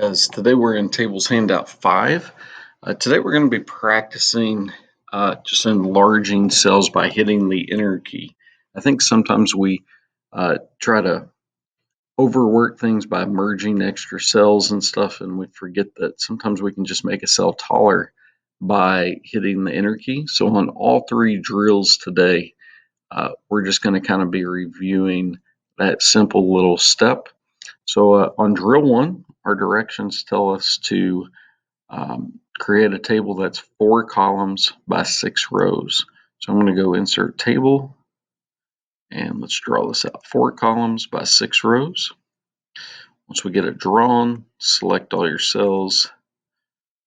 Yes, today we're in tables handout 5. Today we're going to be practicing just enlarging cells by hitting the enter key. I think sometimes we try to overwork things by merging extra cells and stuff, and we forget that sometimes we can just make a cell taller by hitting the enter key. So on all 3 drills today, we're just going to kind of be reviewing that simple little step. So on drill 1, our directions tell us to create a table that's 4 columns by 6 rows. So I'm going to go insert table, and let's draw this out. 4 columns by 6 rows. Once we get it drawn, select all your cells,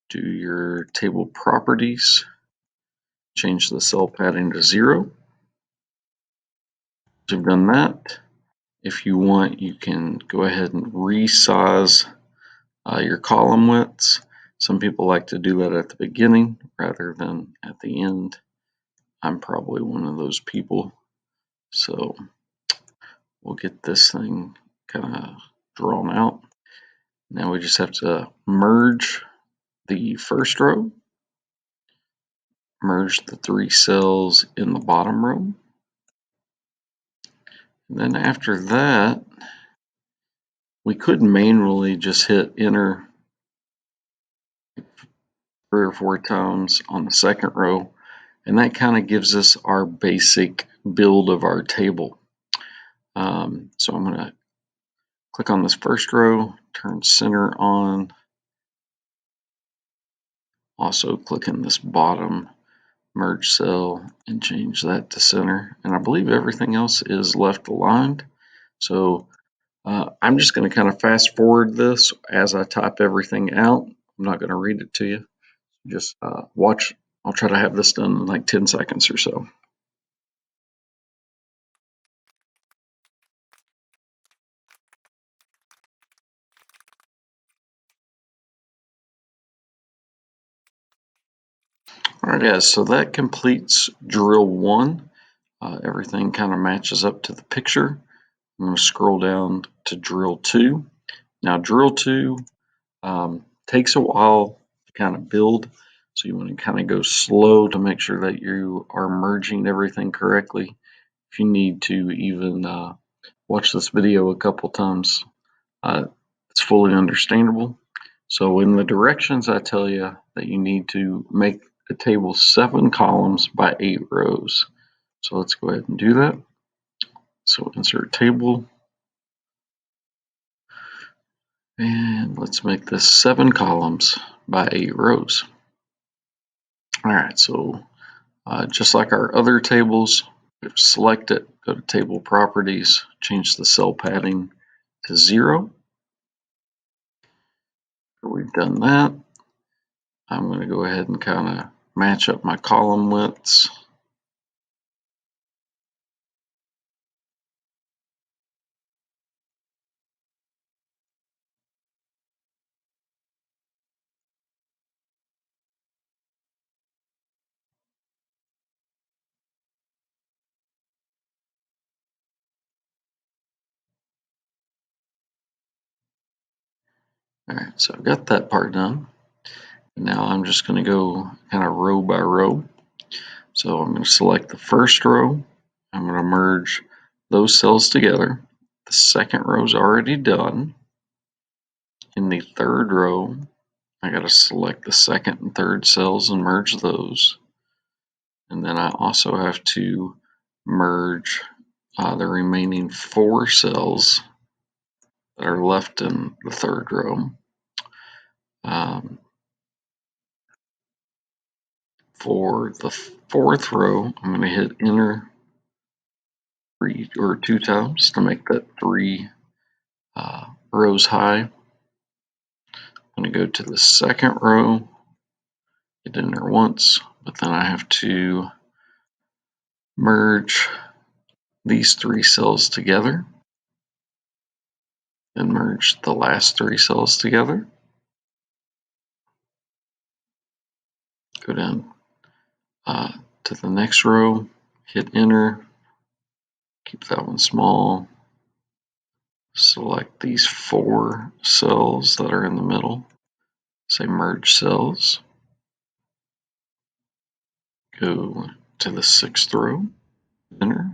do your table properties, change the cell padding to 0. Once you've done that, if you want, you can go ahead and resize your column widths. Some people like to do that at the beginning rather than at the end. I'm probably one of those people. So we'll get this thing kind of drawn out. Now we just have to merge the first row, merge the 3 cells in the bottom row. And then after that, we could manually just hit enter 3 or 4 times on the second row, and that kind of gives us our basic build of our table. So I'm going to click on this first row, turn center on, also click in this bottom merge cell and change that to center, and I believe everything else is left aligned. So I'm just going to kind of fast forward this as I type everything out. I'm not going to read it to you. Just watch. I'll try to have this done in like 10 seconds or so. All right, guys, so that completes drill 1. Everything kind of matches up to the picture. I'm going to scroll down to drill 2. Now, drill 2 takes a while to kind of build, so you want to kind of go slow to make sure that you are merging everything correctly. If you need to even watch this video a couple times, it's fully understandable. So in the directions, I tell you that you need to make a table 7 columns by 8 rows. So let's go ahead and do that. So insert table, and let's make this 7 columns by 8 rows. All right, so just like our other tables, select it, go to table properties, change the cell padding to 0. After we've done that, I'm going to go ahead and kind of match up my column widths. All right, so I've got that part done. Now I'm just going to go kind of row by row. So I'm going to select the first row. I'm going to merge those cells together. The second row is already done. In the third row, I got to select the second and third cells and merge those. And then I also have to merge the remaining 4 cells that are left in the third row. For the fourth row, I'm going to hit enter 3 or 2 times to make that 3 rows high. I'm going to go to the second row, hit enter once, but then I have to merge these 3 cells together and merge the last 3 cells together. Go down to the next row, hit enter, keep that one small, select these 4 cells that are in the middle, say merge cells, go to the 6th row, enter,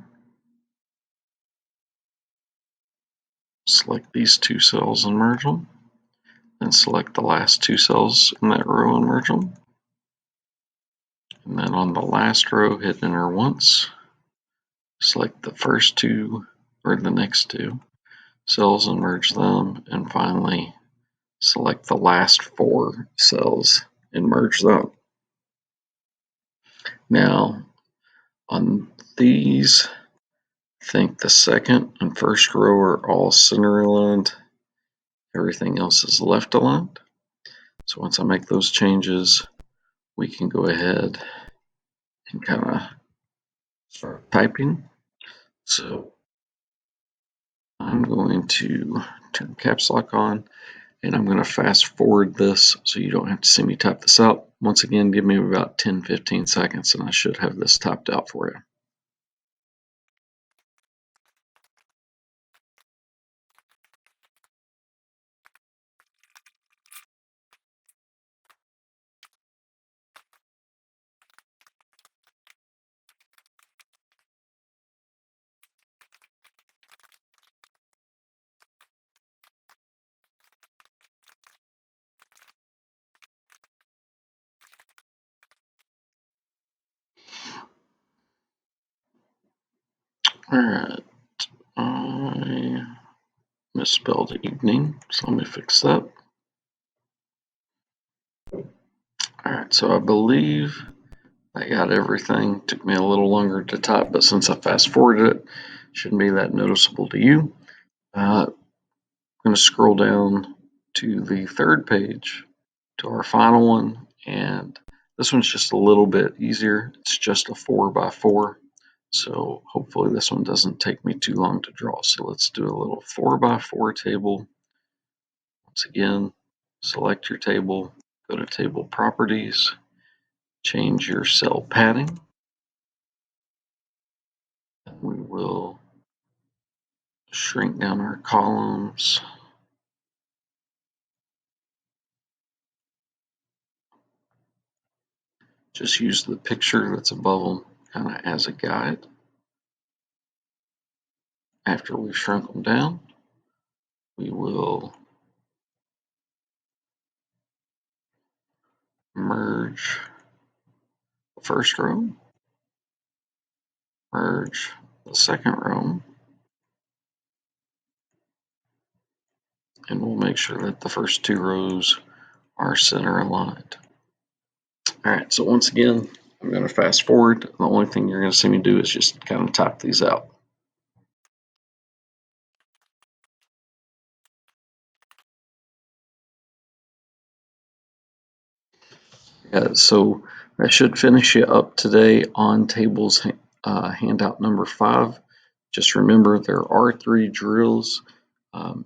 select these 2 cells and merge them, then select the last 2 cells in that row and merge them, and then on the last row hit enter once, select the first 2 or the next 2 cells and merge them, and finally select the last 4 cells and merge them. Now on these, I think the second and first row are all center aligned, everything else is left aligned. So once I make those changes, we can go ahead and kind of start typing. So I'm going to turn caps lock on, and I'm going to fast forward this so you don't have to see me type this out. Once again, give me about 10-15 seconds and I should have this typed out for you. Alright, I misspelled evening, so let me fix that. Alright, so I believe I got everything. Took me a little longer to type, but since I fast forwarded it, shouldn't be that noticeable to you. I'm going to scroll down to the 3rd page, to our final one, and this one's just a little bit easier. It's just a 4x4, so hopefully this one doesn't take me too long to draw. So let's do a little 4x4 table. Once again, select your table, go to table properties, change your cell padding, and we will shrink down our columns. Just use the picture that's above them kind of as a guide. After we've shrunk them down, we will merge the first row, merge the second row, and we'll make sure that the first 2 rows are center aligned. Alright, so once again, I'm going to fast forward. The only thing you're going to see me do is just kind of type these out. So I should finish you up today on tables handout number 5. Just remember there are 3 drills.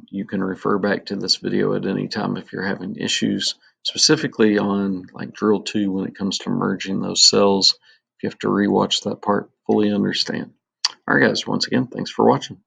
You can refer back to this video at any time if you're having issues, specifically on like drill 2 when it comes to merging those cells. If you have to rewatch that part, fully understand. All right, guys, once again, thanks for watching.